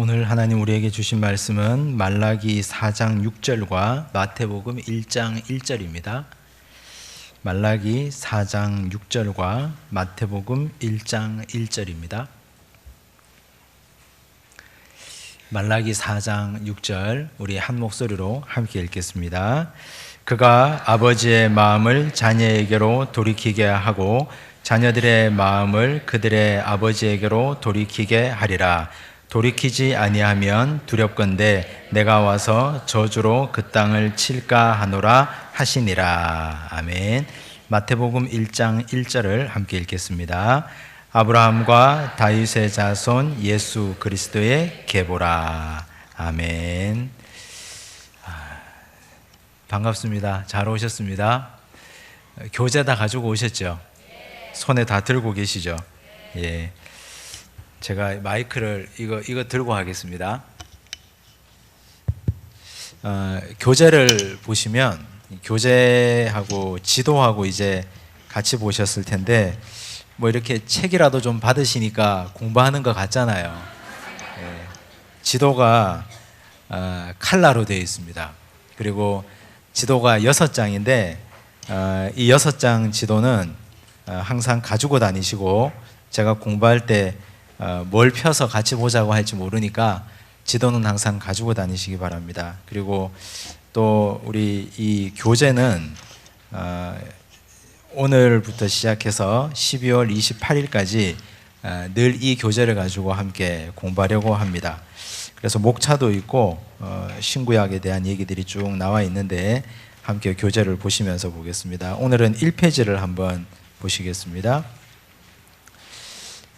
오늘 하나님 우리에게 주신 말씀은 말라기 4장 6절과 마태복음 1장 1절입니다. 말라기 4장 6절과 마태복음 1장 1절입니다. 말라기 4장 6절 우리 한 목소리로 함께 읽겠습니다. 그가 아버지의 마음을 자녀에게로 돌이키게 하고 자녀들의 마음을 그들의 아버지에게로 돌이키게 하리라. 돌이키지 아니하면 두렵건대 내가 와서 저주로 그 땅을 칠까 하노라 하시니라. 아멘. 마태복음 1장 1절을 함께 읽겠습니다. 아브라함과 다윗의 자손 예수 그리스도의 계보라. 아멘. 반갑습니다. 잘 오셨습니다. 교재 다 가지고 오셨죠? 손에 다 들고 계시죠? 예. 제가 마이크를 이거 들고 하겠습니다. 교재를 보시면 교재하고 지도하고 이제 같이 보셨을 텐데 뭐 이렇게 책이라도 좀 받으시니까 공부하는 것 같잖아요. 예. 지도가 칼라로 되어 있습니다. 그리고 지도가 6장인데 이 6장 지도는 항상 가지고 다니시고 제가 공부할 때 뭘 펴서 같이 보자고 할지 모르니까 지도는 항상 가지고 다니시기 바랍니다. 그리고 또 우리 이 교재는 오늘부터 시작해서 12월 28일까지 늘 이 교재를 가지고 함께 공부하려고 합니다. 그래서 목차도 있고 신구약에 대한 얘기들이 쭉 나와 있는데 함께 교재를 보시면서 보겠습니다. 오늘은 1페이지를 한번 보시겠습니다.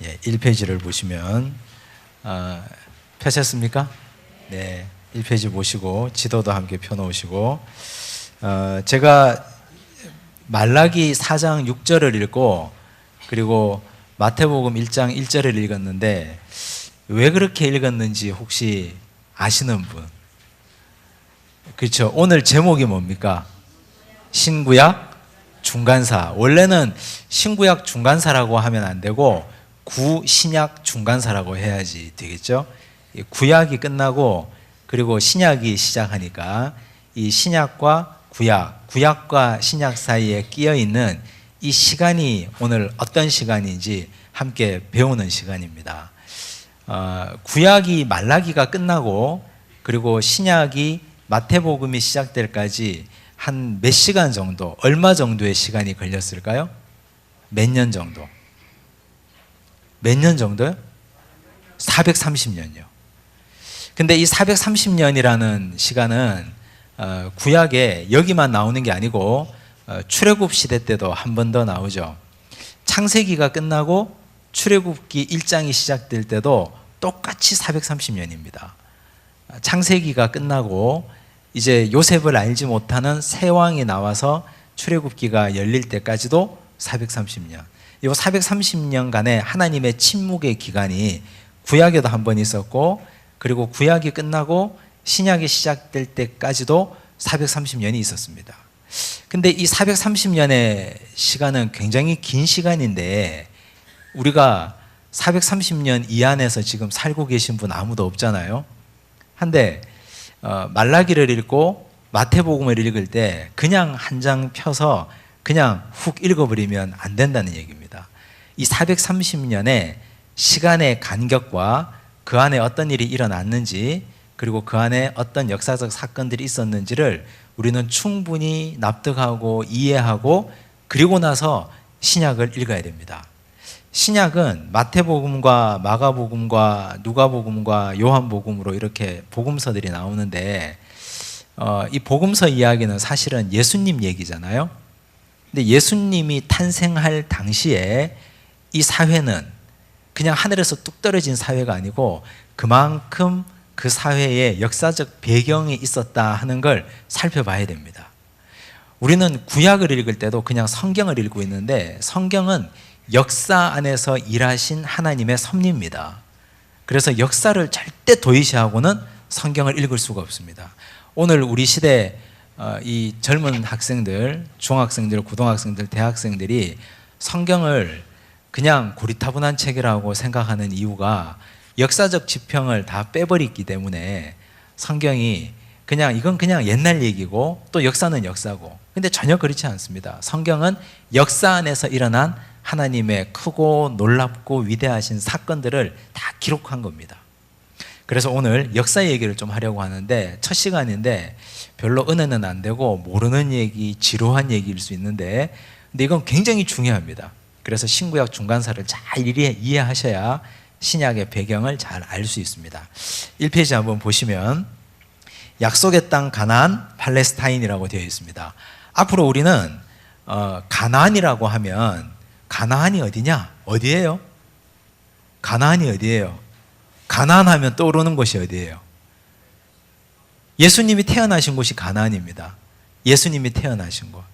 예, 1페이지를 보시면 펴셨습니까? 네, 1페이지 보시고 지도도 함께 펴놓으시고 제가 말라기 4장 6절을 읽고 그리고 마태복음 1장 1절을 읽었는데 왜 그렇게 읽었는지 혹시 아시는 분? 그렇죠. 오늘 제목이 뭡니까? 신구약 중간사. 원래는 신구약 중간사라고 하면 안 되고 구신약 중간사라고 해야지 되겠죠. 구약이 끝나고 그리고 신약이 시작하니까 이 신약과 구약, 구약과 신약 사이에 끼어 있는 이 시간이 오늘 어떤 시간인지 함께 배우는 시간입니다. 구약이 말라기가 끝나고 그리고 신약이 마태복음이 시작될 때까지 한 몇 시간 정도, 얼마 정도의 시간이 걸렸을까요? 몇 년 정도? 몇 년 정도요? 430년이요. 근데 이 430년이라는 시간은 구약에 여기만 나오는 게 아니고 출애굽 시대 때도 한 번 더 나오죠. 창세기가 끝나고 출애굽기 1장이 시작될 때도 똑같이 430년입니다. 창세기가 끝나고 이제 요셉을 알지 못하는 새 왕이 나와서 출애굽기가 열릴 때까지도 430년. 이 430년간의 하나님의 침묵의 기간이 구약에도 한 번 있었고 그리고 구약이 끝나고 신약이 시작될 때까지도 430년이 있었습니다. 근데 이 430년의 시간은 굉장히 긴 시간인데 우리가 430년 이 안에서 지금 살고 계신 분 아무도 없잖아요. 한데 말라기를 읽고 마태복음을 읽을 때 그냥 한 장 펴서 그냥 훅 읽어버리면 안 된다는 얘기입니다. 이 430년의 시간의 간격과 그 안에 어떤 일이 일어났는지 그리고 그 안에 어떤 역사적 사건들이 있었는지를 우리는 충분히 납득하고 이해하고 그리고 나서 신약을 읽어야 됩니다. 신약은 마태복음과 마가복음과 누가복음과 요한복음으로 이렇게 복음서들이 나오는데 이 복음서 이야기는 사실은 예수님 얘기잖아요. 근데 예수님이 탄생할 당시에 이 사회는 그냥 하늘에서 뚝 떨어진 사회가 아니고 그만큼 그 사회에 역사적 배경이 있었다 하는 걸 살펴봐야 됩니다. 우리는 구약을 읽을 때도 그냥 성경을 읽고 있는데 성경은 역사 안에서 일하신 하나님의 섭리입니다. 그래서 역사를 절대 도외시하고는 성경을 읽을 수가 없습니다. 오늘 우리 시대 이 젊은 학생들, 중학생들, 고등학생들, 대학생들이 성경을 그냥 고리타분한 책이라고 생각하는 이유가 역사적 지평을 다 빼버렸기 때문에 성경이 이건 그냥 옛날 얘기고 또 역사는 역사고, 근데 전혀 그렇지 않습니다. 성경은 역사 안에서 일어난 하나님의 크고 놀랍고 위대하신 사건들을 다 기록한 겁니다. 그래서 오늘 역사 얘기를 좀 하려고 하는데, 첫 시간인데 별로 은혜는 안 되고 모르는 얘기, 지루한 얘기일 수 있는데, 근데 이건 굉장히 중요합니다. 그래서 신구약 중간사를 잘 이해하셔야 신약의 배경을 잘 알 수 있습니다. 1페이지 한번 보시면 약속의 땅 가나안 팔레스타인이라고 되어 있습니다. 앞으로 우리는 가나안이라고 하면, 가나안이 어디냐? 어디예요? 가나안이 어디예요? 가나안 하면 떠오르는 곳이 어디예요? 예수님이 태어나신 곳이 가나안입니다. 예수님이 태어나신 곳.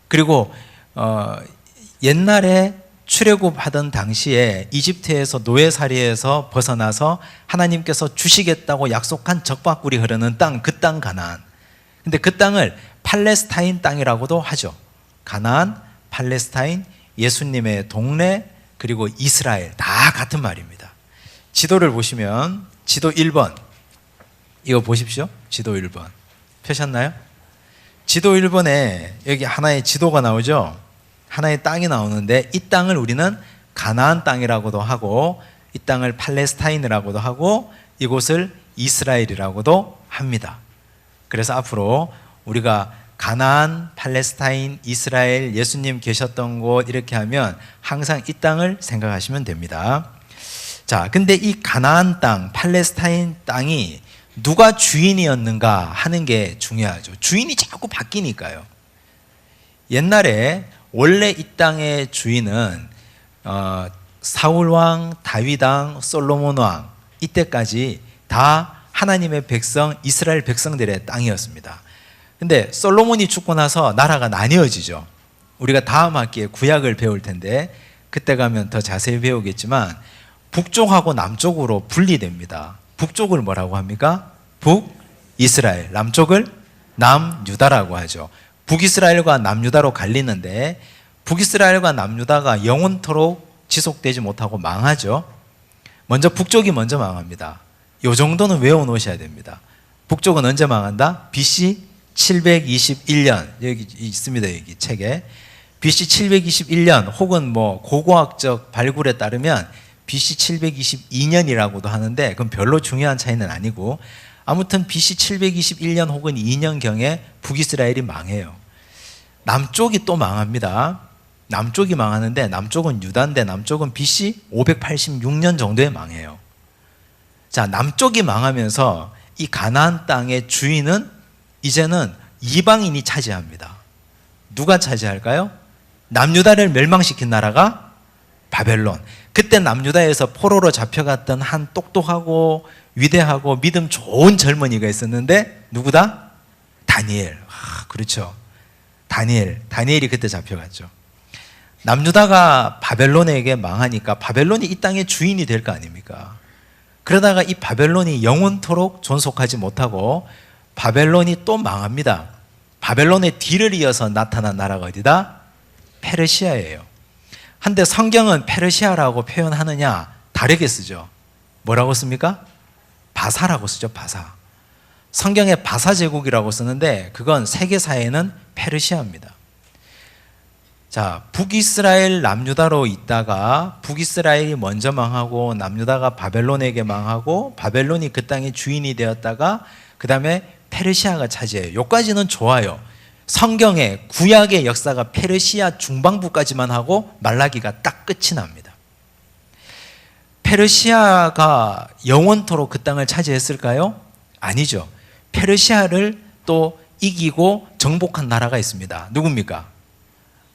그리고 옛날에 출애굽하던 당시에 이집트에서 노예살이에서 벗어나서 하나님께서 주시겠다고 약속한 적과꿀이 흐르는 땅, 그 땅 가나안. 근데 그 땅을 팔레스타인 땅이라고도 하죠. 가나안, 팔레스타인, 예수님의 동네, 그리고 이스라엘, 다 같은 말입니다. 지도를 보시면 지도 1번, 이거 보십시오. 지도 1번 펴셨나요? 지도 1번에 여기 하나의 지도가 나오죠. 하나의 땅이 나오는데, 이 땅을 우리는 가나안 땅이라고도 하고, 이 땅을 팔레스타인이라고도 하고, 이곳을 이스라엘이라고도 합니다. 그래서 앞으로 우리가 가나안, 팔레스타인, 이스라엘, 예수님 계셨던 곳 이렇게 하면 항상 이 땅을 생각하시면 됩니다. 자, 근데 이 가나안 땅, 팔레스타인 땅이 누가 주인이었는가 하는 게 중요하죠. 주인이 자꾸 바뀌니까요. 옛날에 원래 이 땅의 주인은 사울왕, 다윗왕, 솔로몬왕, 이때까지 다 하나님의 백성, 이스라엘 백성들의 땅이었습니다. 근데 솔로몬이 죽고 나서 나라가 나뉘어지죠. 우리가 다음 학기에 구약을 배울 텐데 그때 가면 더 자세히 배우겠지만, 북쪽하고 남쪽으로 분리됩니다. 북쪽을 뭐라고 합니까? 북이스라엘, 남쪽을 남유다라고 하죠. 북이스라엘과 남유다로 갈리는데, 북이스라엘과 남유다가 영원토록 지속되지 못하고 망하죠. 먼저 북쪽이 먼저 망합니다. 이 정도는 외워놓으셔야 됩니다. 북쪽은 언제 망한다? BC 721년, 여기 있습니다. 여기 책에 BC 721년, 혹은 뭐 고고학적 발굴에 따르면 BC 722년이라고도 하는데, 그건 별로 중요한 차이는 아니고, 아무튼 BC 721년 혹은 2년경에 북이스라엘이 망해요. 남쪽이 또 망합니다. 남쪽이 망하는데, 남쪽은 유다인데 남쪽은 BC 586년 정도에 망해요. 자, 남쪽이 망하면서 이 가나안 땅의 주인은 이제는 이방인이 차지합니다. 누가 차지할까요? 남유다를 멸망시킨 나라가 바벨론. 그때 남유다에서 포로로 잡혀갔던 한 똑똑하고 위대하고 믿음 좋은 젊은이가 있었는데, 누구다? 다니엘. 그렇죠. 다니엘이 그때 잡혀갔죠. 남유다가 바벨론에게 망하니까 바벨론이 이 땅의 주인이 될 거 아닙니까? 그러다가 이 바벨론이 영원토록 존속하지 못하고 바벨론이 또 망합니다. 바벨론의 뒤를 이어서 나타난 나라가 어디다? 페르시아예요. 한데 성경은 페르시아라고 표현하느냐? 다르게 쓰죠. 뭐라고 씁니까? 바사라고 쓰죠. 바사. 성경에 바사 제국이라고 쓰는데, 그건 세계사에는 페르시아입니다. 자, 북이스라엘, 남유다로 있다가 북이스라엘이 먼저 망하고 남유다가 바벨론에게 망하고, 바벨론이 그 땅의 주인이 되었다가 그 다음에 페르시아가 차지해요. 여기까지는 좋아요. 성경의 구약의 역사가 페르시아 중반부까지만 하고 말라기가 딱 끝이 납니다. 페르시아가 영원토록 그 땅을 차지했을까요? 아니죠. 페르시아를 또 이기고 정복한 나라가 있습니다. 누굽니까?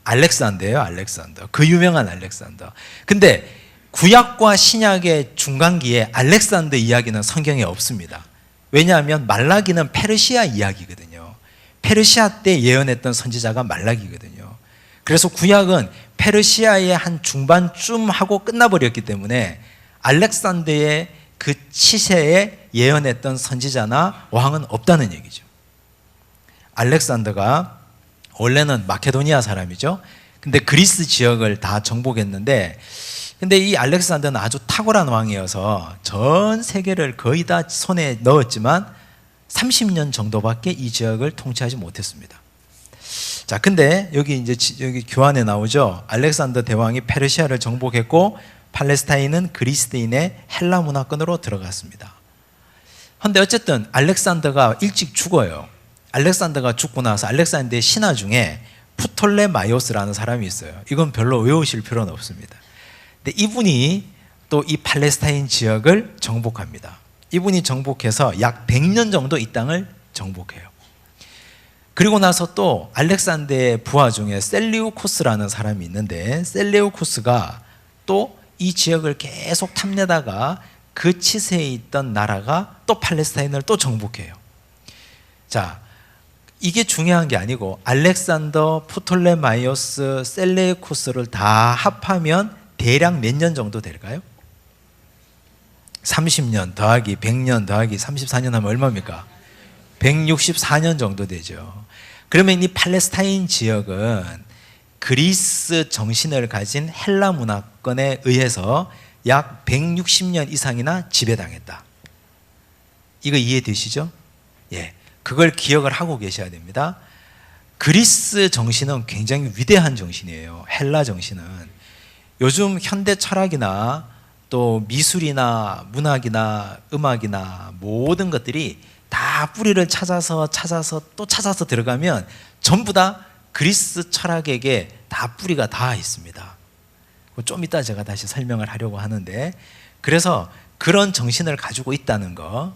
알렉산더예요. 알렉산더. 그 유명한 알렉산더. 근데 구약과 신약의 중간기에 알렉산더 이야기는 성경에 없습니다. 왜냐하면 말라기는 페르시아 이야기거든요. 페르시아 때 예언했던 선지자가 말라기거든요. 그래서 구약은 페르시아의 한 중반쯤 하고 끝나버렸기 때문에 알렉산더의 그 치세에 예언했던 선지자나 왕은 없다는 얘기죠. 알렉산더가 원래는 마케도니아 사람이죠. 근데 그리스 지역을 다 정복했는데, 근데 이 알렉산더는 아주 탁월한 왕이어서 전 세계를 거의 다 손에 넣었지만 30년 정도밖에 이 지역을 통치하지 못했습니다. 자, 근데 여기 교환에 나오죠. 알렉산더 대왕이 페르시아를 정복했고 팔레스타인은 그리스인의 헬라 문화권으로 들어갔습니다. 그런데 어쨌든 알렉산더가 일찍 죽어요. 알렉산더가 죽고 나서 알렉산더의 신하 중에 프톨레마이오스라는 사람이 있어요. 이건 별로 외우실 필요는 없습니다. 근데 이분이 또 이 팔레스타인 지역을 정복합니다. 이분이 정복해서 약 100년 정도 이 땅을 정복해요. 그리고 나서 또 알렉산더의 부하 중에 셀리우코스라는 사람이 있는데, 셀리우코스가 또 이 지역을 계속 탐내다가 그 치세에 있던 나라가 또 팔레스타인을 또 정복해요. 자, 이게 중요한 게 아니고 알렉산더, 프톨레마이오스, 셀레우코스를 다 합하면 대략 몇 년 정도 될까요? 30년 더하기 100년 더하기 34년 하면 얼마입니까? 164년 정도 되죠. 그러면 이 팔레스타인 지역은 그리스 정신을 가진 헬라 문화권에 의해서 약 160년 이상이나 지배당했다. 이거 이해되시죠? 예, 그걸 기억을 하고 계셔야 됩니다. 그리스 정신은 굉장히 위대한 정신이에요. 헬라 정신은. 요즘 현대 철학이나 또 미술이나 문학이나 음악이나 모든 것들이 다 뿌리를 찾아서 또 찾아서 들어가면 전부 다 그리스 철학에게 다 뿌리가 다 있습니다. 좀 이따 제가 다시 설명을 하려고 하는데, 그래서 그런 정신을 가지고 있다는 거.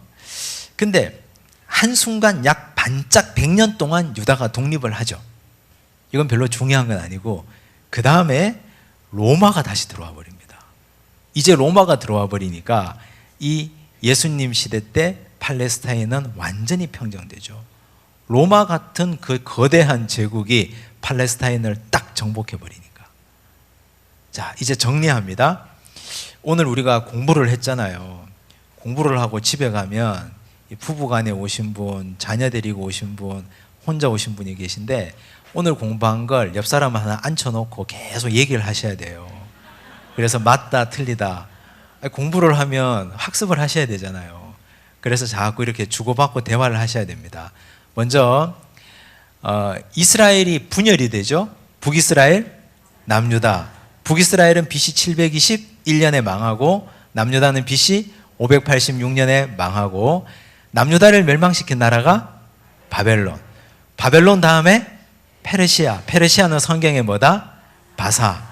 근데 한순간 약 반짝 100년 동안 유다가 독립을 하죠. 이건 별로 중요한 건 아니고, 그 다음에 로마가 다시 들어와 버립니다. 이제 로마가 들어와 버리니까 이 예수님 시대 때 팔레스타인은 완전히 평정되죠. 로마 같은 그 거대한 제국이 팔레스타인을 딱 정복해 버리니까. 자, 이제 정리합니다. 오늘 우리가 공부를 했잖아요. 공부를 하고 집에 가면 부부간에 오신 분, 자녀 데리고 오신 분, 혼자 오신 분이 계신데, 오늘 공부한 걸 옆 사람 하나 앉혀놓고 계속 얘기를 하셔야 돼요. 그래서 맞다 틀리다. 공부를 하면 학습을 하셔야 되잖아요. 그래서 자꾸 이렇게 주고받고 대화를 하셔야 됩니다. 먼저 이스라엘이 분열이 되죠. 북이스라엘, 남유다. 북이스라엘은 BC 721년에 망하고 남유다는 BC 586년에 망하고, 남유다를 멸망시킨 나라가 바벨론. 바벨론 다음에 페르시아. 페르시아는 성경에 뭐다? 바사.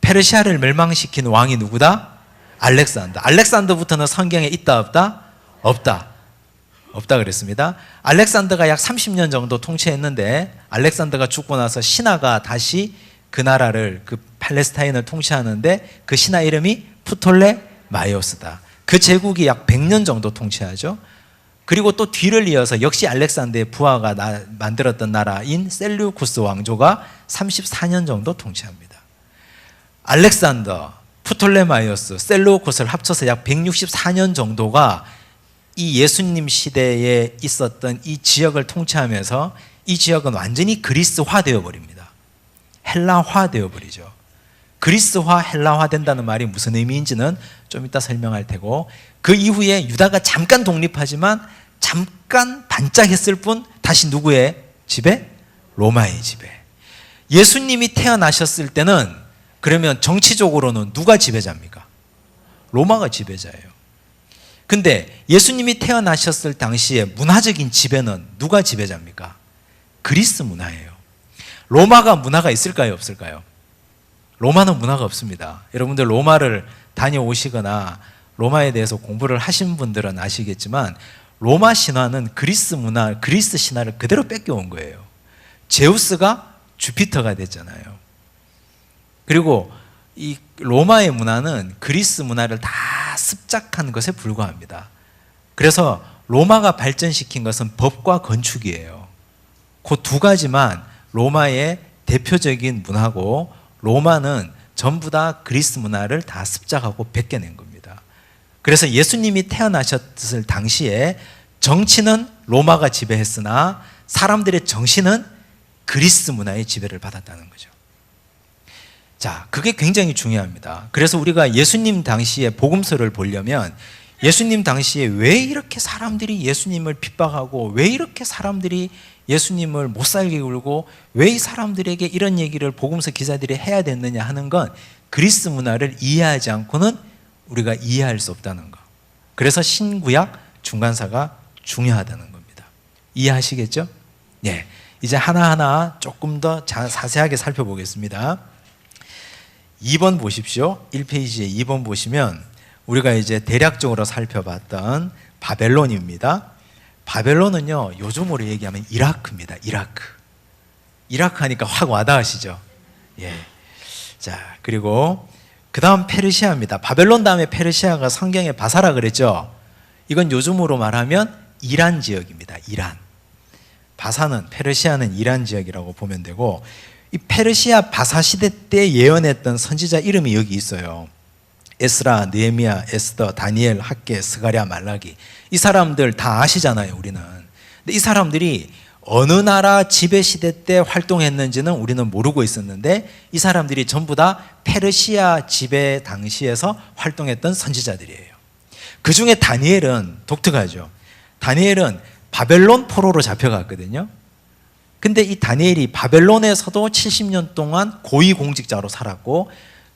페르시아를 멸망시킨 왕이 누구다? 알렉산더. 알렉산더부터는 성경에 있다 없다? 없다. 없다 그랬습니다. 알렉산더가 약 30년 정도 통치했는데, 알렉산더가 죽고 나서 신하가 다시 그 나라를, 그 팔레스타인을 통치하는데, 그 신하 이름이 프톨레마이오스다. 그 제국이 약 100년 정도 통치하죠. 그리고 또 뒤를 이어서 역시 알렉산더의 부하가 만들었던 나라인 셀류쿠스 왕조가 34년 정도 통치합니다. 알렉산더, 프톨레마이오스, 셀루코스를 합쳐서 약 164년 정도가 이 예수님 시대에 있었던 이 지역을 통치하면서 이 지역은 완전히 그리스화 되어 버립니다. 헬라화 되어 버리죠. 그리스화, 헬라화 된다는 말이 무슨 의미인지는 좀 이따 설명할 테고, 그 이후에 유다가 잠깐 독립하지만 잠깐 반짝했을 뿐 다시 누구의 지배? 로마의 지배. 예수님이 태어나셨을 때는 그러면 정치적으로는 누가 지배자입니까? 로마가 지배자예요. 근데 예수님이 태어나셨을 당시에 문화적인 지배는 누가 지배자입니까? 그리스 문화예요. 로마가 문화가 있을까요? 없을까요? 로마는 문화가 없습니다. 여러분들 로마를 다녀오시거나 로마에 대해서 공부를 하신 분들은 아시겠지만, 로마 신화는 그리스 문화, 그리스 신화를 그대로 뺏겨온 거예요. 제우스가 주피터가 됐잖아요. 그리고 이 로마의 문화는 그리스 문화를 다 습작한 것에 불과합니다. 그래서 로마가 발전시킨 것은 법과 건축이에요. 그 두 가지만 로마의 대표적인 문화고, 로마는 전부 다 그리스 문화를 다 습작하고 베껴낸 겁니다. 그래서 예수님이 태어나셨을 당시에 정치는 로마가 지배했으나 사람들의 정신은 그리스 문화의 지배를 받았다는 거죠. 자, 그게 굉장히 중요합니다. 그래서 우리가 예수님 당시에 복음서를 보려면 예수님 당시에 왜 이렇게 사람들이 예수님을 핍박하고 왜 이렇게 사람들이 예수님을 못 살게 굴고 왜 이 사람들에게 이런 얘기를 복음서 기자들이 해야 됐느냐 하는 건 그리스 문화를 이해하지 않고는 우리가 이해할 수 없다는 거. 그래서 신구약 중간사가 중요하다는 겁니다. 이해하시겠죠? 예. 이제 하나하나 조금 더 자세하게 살펴보겠습니다. 2번 보십시오. 1페이지에 2번 보시면 우리가 이제 대략적으로 살펴봤던 바벨론입니다. 바벨론은요, 요즘으로 얘기하면 이라크입니다. 이라크 하니까 확 와닿으시죠? 예. 자, 그리고 그 다음 페르시아입니다. 바벨론 다음에 페르시아가 성경에 바사라 그랬죠? 이건 요즘으로 말하면 이란 지역입니다. 이란. 바사는, 페르시아는 이란 지역이라고 보면 되고, 이 페르시아 바사 시대 때 예언했던 선지자 이름이 여기 있어요. 에스라, 느헤미야, 에스더, 다니엘, 학개, 스가랴, 말라기. 이 사람들 다 아시잖아요, 우리는. 근데 이 사람들이 어느 나라 지배 시대 때 활동했는지는 우리는 모르고 있었는데 이 사람들이 전부 다 페르시아 지배 당시에서 활동했던 선지자들이에요. 그 중에 다니엘은 독특하죠. 다니엘은 바벨론 포로로 잡혀갔거든요. 근데 이 다니엘이 바벨론에서도 70년 동안 고위공직자로 살았고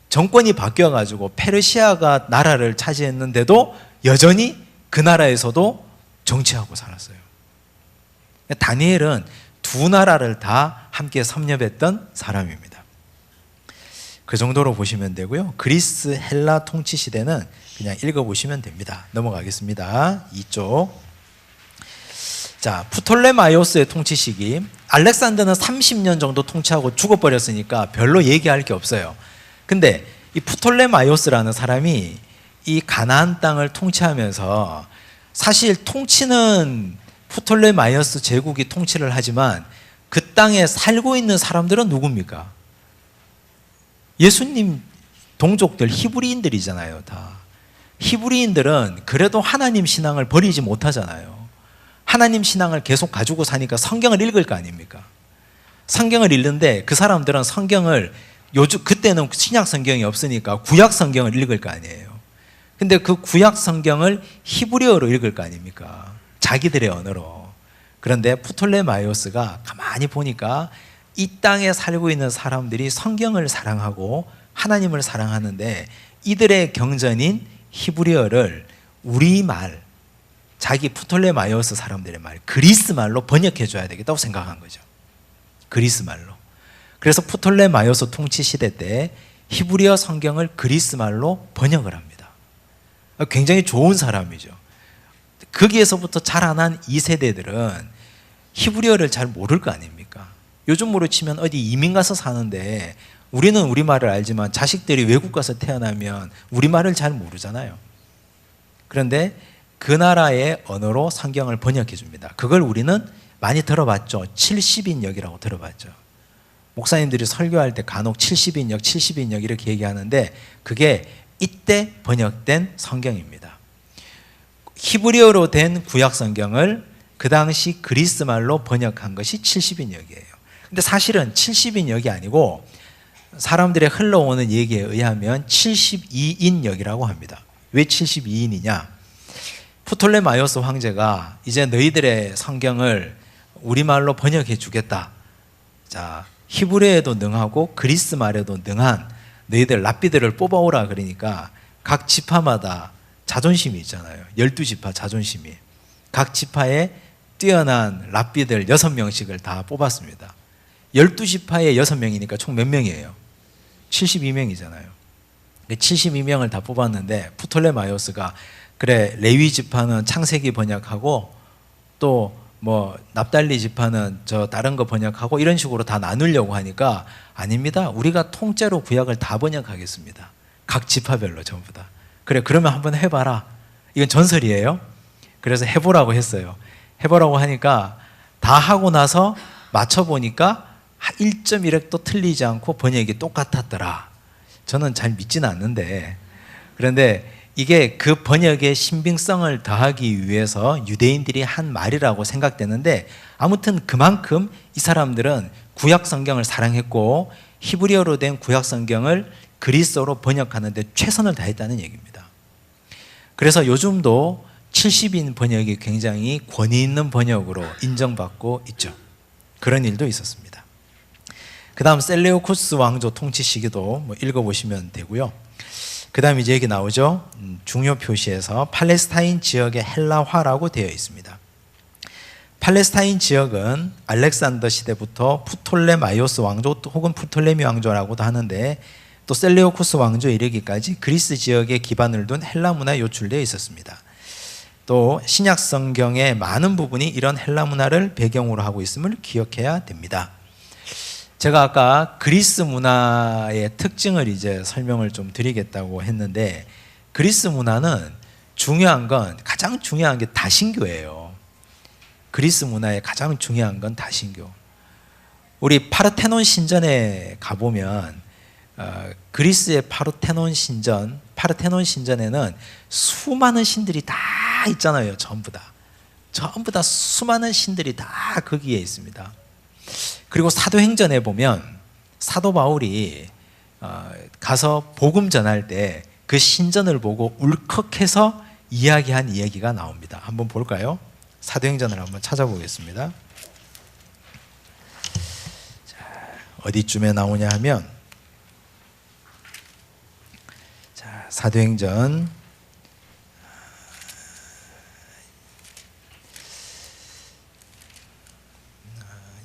정권이 바뀌어가지고 페르시아가 나라를 차지했는데도 여전히 그 나라에서도 정치하고 살았어요. 다니엘은 두 나라를 다 함께 섭렵했던 사람입니다. 그 정도로 보시면 되고요. 그리스 헬라 통치 시대는 그냥 읽어보시면 됩니다. 넘어가겠습니다. 이쪽. 자, 프톨레마이오스의 통치 시기. 알렉산더는 30년 정도 통치하고 죽어버렸으니까 별로 얘기할 게 없어요. 근데 이 프톨레마이오스라는 사람이 이 가나안 땅을 통치하면서 사실 통치는 프톨레마이오스 제국이 통치를 하지만 그 땅에 살고 있는 사람들은 누굽니까? 예수님 동족들 히브리인들이잖아요, 다. 히브리인들은 그래도 하나님 신앙을 버리지 못하잖아요. 하나님 신앙을 계속 가지고 사니까 성경을 읽을 거 아닙니까? 성경을 읽는데 그 사람들은 성경을 그때는 신약 성경이 없으니까 구약 성경을 읽을 거 아니에요. 근데 그 구약 성경을 히브리어로 읽을 거 아닙니까? 자기들의 언어로. 그런데 프톨레마이오스가 가만히 보니까 이 땅에 살고 있는 사람들이 성경을 사랑하고 하나님을 사랑하는데 이들의 경전인 히브리어를 우리말, 자기 프톨레마이오스 사람들의 말, 그리스 말로 번역해 줘야 되겠다고 생각한 거죠. 그리스 말로. 그래서 프톨레마이오스 통치 시대 때 히브리어 성경을 그리스 말로 번역을 합니다. 굉장히 좋은 사람이죠. 거기에서부터 자라난 2세대들은 히브리어를 잘 모를 거 아닙니까? 요즘으로 치면 어디 이민 가서 사는데 우리는 우리말을 알지만 자식들이 외국 가서 태어나면 우리말을 잘 모르잖아요. 그런데 그 나라의 언어로 성경을 번역해 줍니다. 그걸 우리는 많이 들어봤죠. 70인역이라고 들어봤죠. 목사님들이 설교할 때 간혹 70인역 이렇게 얘기하는데 그게 이때 번역된 성경입니다. 히브리어로 된 구약 성경을 그 당시 그리스 말로 번역한 것이 70인역이에요. 근데 사실은 70인역이 아니고 사람들의 흘러오는 얘기에 의하면 72인역이라고 합니다. 왜 72인이냐? 프톨레마이오스 황제가 이제 너희들의 성경을 우리말로 번역해 주겠다. 자, 히브리어에도 능하고 그리스 말에도 능한 너희들 랍비들을 뽑아오라 그러니까 각 지파마다 자존심이 있잖아요. 12지파 자존심이. 각 지파에 뛰어난 랍비들 6명씩을 다 뽑았습니다. 12지파에 6명이니까 총 몇 명이에요? 72명이잖아요. 72명을 다 뽑았는데 프톨레마이오스가 그래, 레위 지파는 창세기 번역하고 또 뭐 납달리 지파는 저 다른 거 번역하고 이런 식으로 다 나누려고 하니까 아닙니다. 우리가 통째로 구약을 다 번역하겠습니다. 각 지파별로 전부 다. 그래, 그러면 한번 해봐라. 이건 전설이에요. 그래서 해보라고 했어요. 해보라고 하니까 다 하고 나서 맞춰보니까 1.1획도 틀리지 않고 번역이 똑같았더라. 저는 잘 믿지는 않는데, 그런데 이게 그 번역의 신빙성을 더하기 위해서 유대인들이 한 말이라고 생각되는데 아무튼 그만큼 이 사람들은 구약 성경을 사랑했고 히브리어로 된 구약 성경을 그리스어로 번역하는 데 최선을 다했다는 얘기입니다. 그래서 요즘도 70인 번역이 굉장히 권위 있는 번역으로 인정받고 있죠. 그런 일도 있었습니다. 그 다음 셀레우쿠스 왕조 통치 시기도 읽어보시면 되고요. 그 다음 이제 여기 나오죠. 중요 표시에서 팔레스타인 지역의 헬라화라고 되어 있습니다. 팔레스타인 지역은 알렉산더 시대부터 프톨레마이오스 왕조 혹은 프톨레미 왕조라고도 하는데 또 셀레우쿠스 왕조에 이르기까지 그리스 지역에 기반을 둔 헬라 문화에 요출되어 있었습니다. 또 신약 성경의 많은 부분이 이런 헬라 문화를 배경으로 하고 있음을 기억해야 됩니다. 제가 아까 그리스 문화의 특징을 이제 설명을 좀 드리겠다고 했는데 그리스 문화는 가장 중요한 게 다신교예요. 그리스 문화의 가장 중요한 건 다신교. 우리 파르테논 신전에 가보면 그리스의 파르테논 신전에는 수많은 신들이 다 있잖아요. 전부 다 수많은 신들이 다 거기에 있습니다. 그리고 사도행전에 보면 사도 바울이 가서 복음 전할 때 그 신전을 보고 울컥해서 이야기한 이야기가 나옵니다. 한번 볼까요? 사도행전을 한번 찾아보겠습니다. 자, 어디쯤에 나오냐 하면 자, 사도행전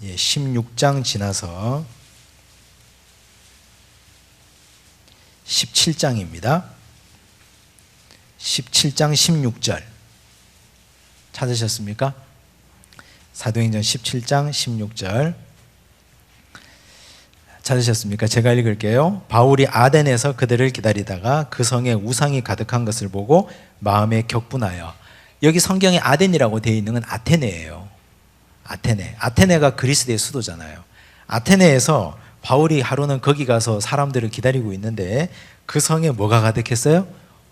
16장 지나서 17장입니다. 17장 16절 찾으셨습니까? 사도행전 17장 16절 찾으셨습니까? 제가 읽을게요. 바울이 아덴에서 그들을 기다리다가 그 성에 우상이 가득한 것을 보고 마음에 격분하여. 여기 성경에 아덴이라고 되어 있는 건 아테네예요. 아테네가 그리스의 수도잖아요. 아테네에서 바울이 하루는 거기 가서 사람들을 기다리고 있는데 그 성에 뭐가 가득했어요?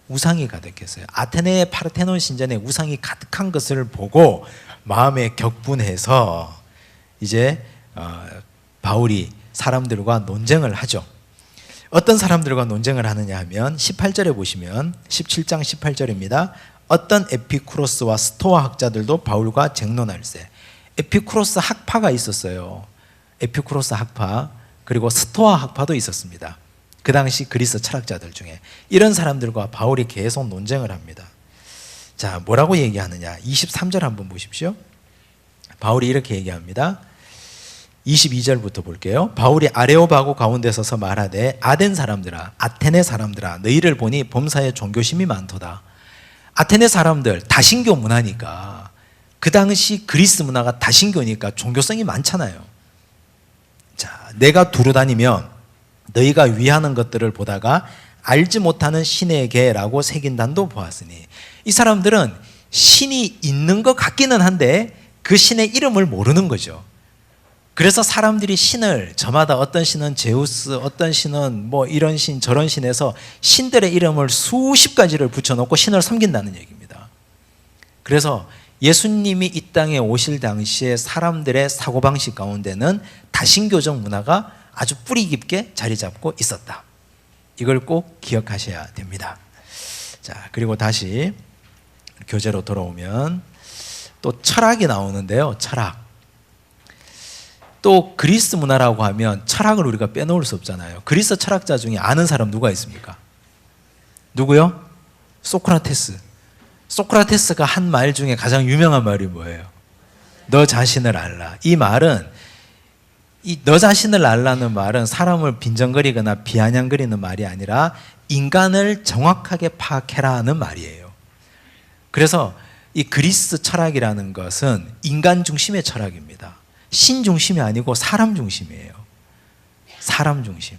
우상이 가득했어요. 아테네의 파르테논 신전에 우상이 가득한 것을 보고 마음에 격분해서 이제 바울이 사람들과 논쟁을 하죠. 어떤 사람들과 논쟁을 하느냐 하면 18절에 보시면 17장 18절입니다. 어떤 에피쿠로스와 스토아 학자들도 바울과 쟁론할세. 에피쿠로스 학파가 있었어요. 에피쿠로스 학파 그리고 스토아 학파도 있었습니다. 그 당시 그리스 철학자들 중에 이런 사람들과 바울이 계속 논쟁을 합니다. 자, 뭐라고 얘기하느냐? 23절 한번 보십시오. 바울이 이렇게 얘기합니다. 22절부터 볼게요. 바울이 아레오바고 가운데 서서 말하되 아덴 사람들아, 아테네 사람들아, 너희를 보니 범사에 종교심이 많도다. 아테네 사람들 다신교 문화니까 그 당시 그리스 문화가 다신교니까 종교성이 많잖아요. 자, 내가 두루 다니며 너희가 위하는 것들을 보다가 알지 못하는 신에게라고 새긴 단도 보았으니 이 사람들은 신이 있는 것 같기는 한데 그 신의 이름을 모르는 거죠. 그래서 사람들이 신을 저마다 어떤 신은 제우스, 어떤 신은 뭐 이런 신 저런 신에서 신들의 이름을 수십 가지를 붙여놓고 신을 섬긴다는 얘기입니다. 그래서 예수님이 이 땅에 오실 당시에 사람들의 사고방식 가운데는 다신교적 문화가 아주 뿌리 깊게 자리 잡고 있었다. 이걸 꼭 기억하셔야 됩니다. 자, 그리고 다시 교재로 돌아오면 또 철학이 나오는데요. 철학. 또 그리스 문화라고 하면 철학을 우리가 빼놓을 수 없잖아요. 그리스 철학자 중에 아는 사람 누가 있습니까? 누구요? 소크라테스. 소크라테스가 한 말 중에 가장 유명한 말이 뭐예요? 너 자신을 알라. 이 말은 이 너 자신을 알라는 말은 사람을 빈정거리거나 비아냥거리는 말이 아니라 인간을 정확하게 파악해라는 말이에요. 그래서 이 그리스 철학이라는 것은 인간 중심의 철학입니다. 신 중심이 아니고 사람 중심이에요. 사람 중심.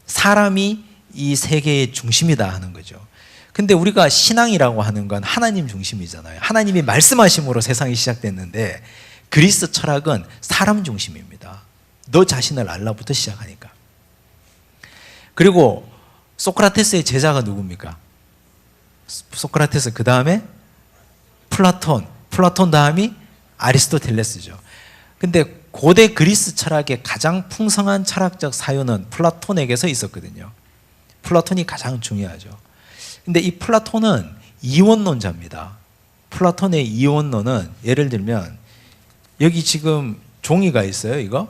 사람이 이 세계의 중심이다 하는 거죠. 근데 우리가 신앙이라고 하는 건 하나님 중심이잖아요. 하나님이 말씀하심으로 세상이 시작됐는데 그리스 철학은 사람 중심입니다. 너 자신을 알라부터 시작하니까. 그리고 소크라테스의 제자가 누굽니까? 소크라테스 그 다음에 플라톤 다음이 아리스토텔레스죠. 근데 고대 그리스 철학의 가장 풍성한 철학적 사유는 플라톤에게서 있었거든요. 플라톤이 가장 중요하죠. 근데 이 플라톤은 이원론자입니다. 플라톤의 이원론은 예를 들면 여기 지금 종이가 있어요. 이거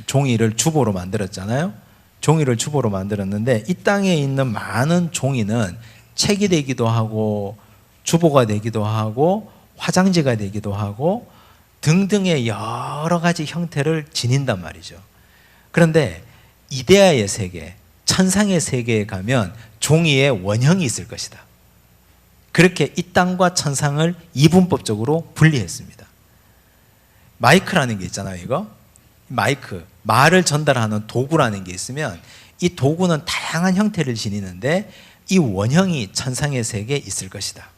종이를 주보로 만들었잖아요. 종이를 주보로 만들었는데 이 땅에 있는 많은 종이는 책이 되기도 하고 주보가 되기도 하고 화장지가 되기도 하고 등등의 여러 가지 형태를 지닌단 말이죠. 그런데 이데아의 세계, 천상의 세계에 가면 종이의 원형이 있을 것이다. 그렇게 이 땅과 천상을 이분법적으로 분리했습니다. 마이크라는 게 있잖아요. 이거 마이크, 말을 전달하는 도구라는 게 있으면 이 도구는 다양한 형태를 지니는데 이 원형이 천상의 세계에 있을 것이다.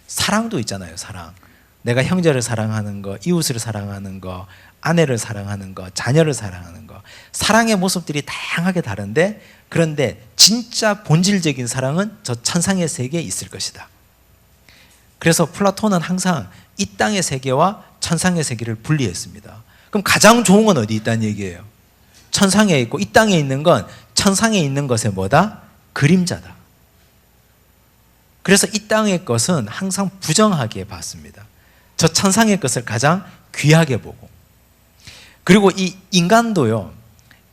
사랑도 있잖아요. 사랑. 내가 형제를 사랑하는 거, 이웃을 사랑하는 거, 아내를 사랑하는 거, 자녀를 사랑하는 거. 사랑의 모습들이 다양하게 다른데 그런데 진짜 본질적인 사랑은 저 천상의 세계에 있을 것이다. 그래서 플라톤은 항상 이 땅의 세계와 천상의 세계를 분리했습니다. 그럼 가장 좋은 건 어디 있다는 얘기예요? 천상에 있고 이 땅에 있는 건 천상에 있는 것의 뭐다? 그림자다. 그래서 이 땅의 것은 항상 부정하게 봤습니다. 저 천상의 것을 가장 귀하게 보고. 그리고 이 인간도요.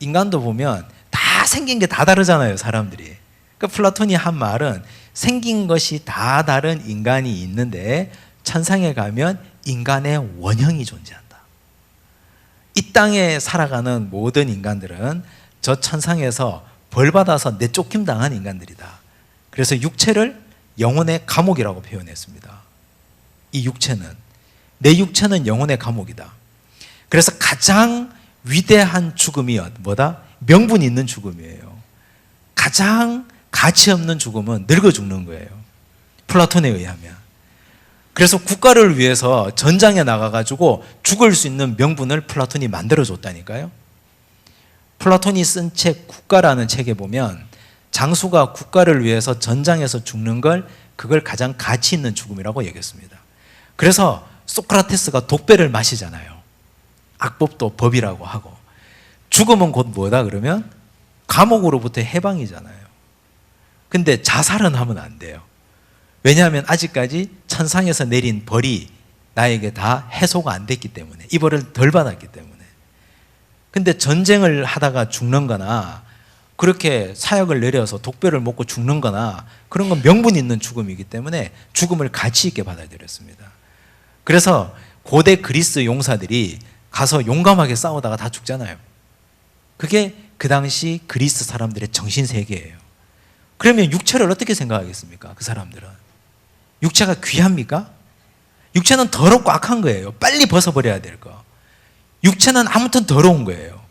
인간도 보면 다 생긴 게 다 다르잖아요. 사람들이. 그러니까 플라톤이 한 말은 생긴 것이 다 다른 인간이 있는데 천상에 가면 인간의 원형이 존재한다. 이 땅에 살아가는 모든 인간들은 저 천상에서 벌받아서 내쫓김 당한 인간들이다. 그래서 육체를 영혼의 감옥이라고 표현했습니다. 이 육체는, 내 육체는 영혼의 감옥이다. 그래서 가장 위대한 죽음이 뭐다? 명분 있는 죽음이에요. 가장 가치 없는 죽음은 늙어 죽는 거예요. 플라톤에 의하면. 그래서 국가를 위해서 전장에 나가가지고 죽을 수 있는 명분을 플라톤이 만들어줬다니까요. 플라톤이 쓴 책 국가라는 책에 보면 장수가 국가를 위해서 전장에서 죽는 걸 그걸 가장 가치 있는 죽음이라고 얘기했습니다. 그래서 소크라테스가 독배를 마시잖아요. 악법도 법이라고 하고. 죽음은 곧 뭐다 그러면 감옥으로부터 해방이잖아요. 근데 자살은 하면 안 돼요. 왜냐하면 아직까지 천상에서 내린 벌이 나에게 다 해소가 안 됐기 때문에, 이 벌을 덜 받았기 때문에. 근데 전쟁을 하다가 죽는 거나 그렇게 사약을 내려서 독배를 먹고 죽는 거나 그런 건 명분 있는 죽음이기 때문에 죽음을 가치 있게 받아들였습니다. 그래서 고대 그리스 용사들이 가서 용감하게 싸우다가 다 죽잖아요. 그게 그 당시 그리스 사람들의 정신세계예요. 그러면 육체를 어떻게 생각하겠습니까? 그 사람들은. 육체가 귀합니까? 육체는 더럽고 악한 거예요. 빨리 벗어버려야 될 거. 육체는 아무튼 더러운 거예요.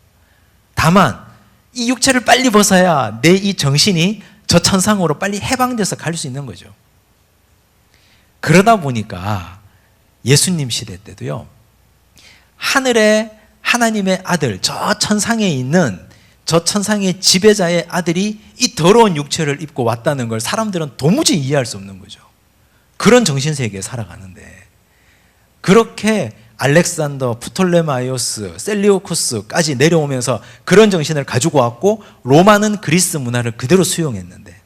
다만 이 육체를 빨리 벗어야 내 이 정신이 저 천상으로 빨리 해방돼서 갈 수 있는 거죠. 그러다 보니까 예수님 시대 때도요, 하늘에 하나님의 아들, 저 천상에 있는 저 천상의 지배자의 아들이 이 더러운 육체를 입고 왔다는 걸 사람들은 도무지 이해할 수 없는 거죠. 그런 정신세계에 살아가는데, 그렇게 알렉산더, 프톨레마이오스, 셀리오쿠스까지 내려오면서 그런 정신을 가지고 왔고, 로마는 그리스 문화를 그대로 수용했는데,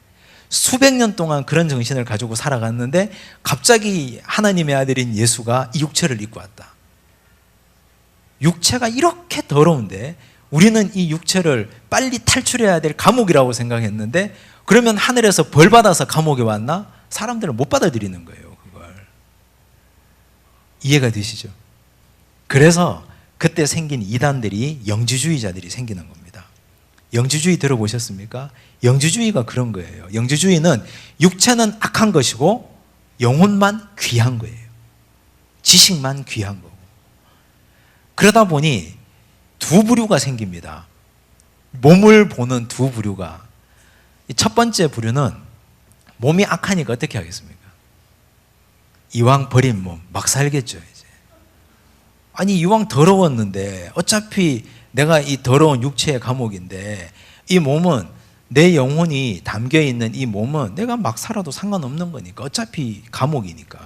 수백 년 동안 그런 정신을 가지고 살아갔는데 갑자기 하나님의 아들인 예수가 이 육체를 입고 왔다. 육체가 이렇게 더러운데 우리는 이 육체를 빨리 탈출해야 될 감옥이라고 생각했는데, 그러면 하늘에서 벌 받아서 감옥에 왔나? 사람들은 못 받아들이는 거예요. 그걸. 이해가 되시죠? 그래서 그때 생긴 이단들이 영지주의자들이 생기는 겁니다. 영지주의 들어보셨습니까? 영지주의가 그런 거예요. 영지주의는 육체는 악한 것이고 영혼만 귀한 거예요. 지식만 귀한 거고. 그러다 보니 두 부류가 생깁니다. 몸을 보는 두 부류가. 첫 번째 부류는 몸이 악하니까 어떻게 하겠습니까? 이왕 버린 몸 막 살겠죠. 이제. 아니 이왕 더러웠는데 어차피 내가 이 더러운 육체의 감옥인데, 이 몸은 내 영혼이 담겨있는 이 몸은 내가 막 살아도 상관없는 거니까, 어차피 감옥이니까.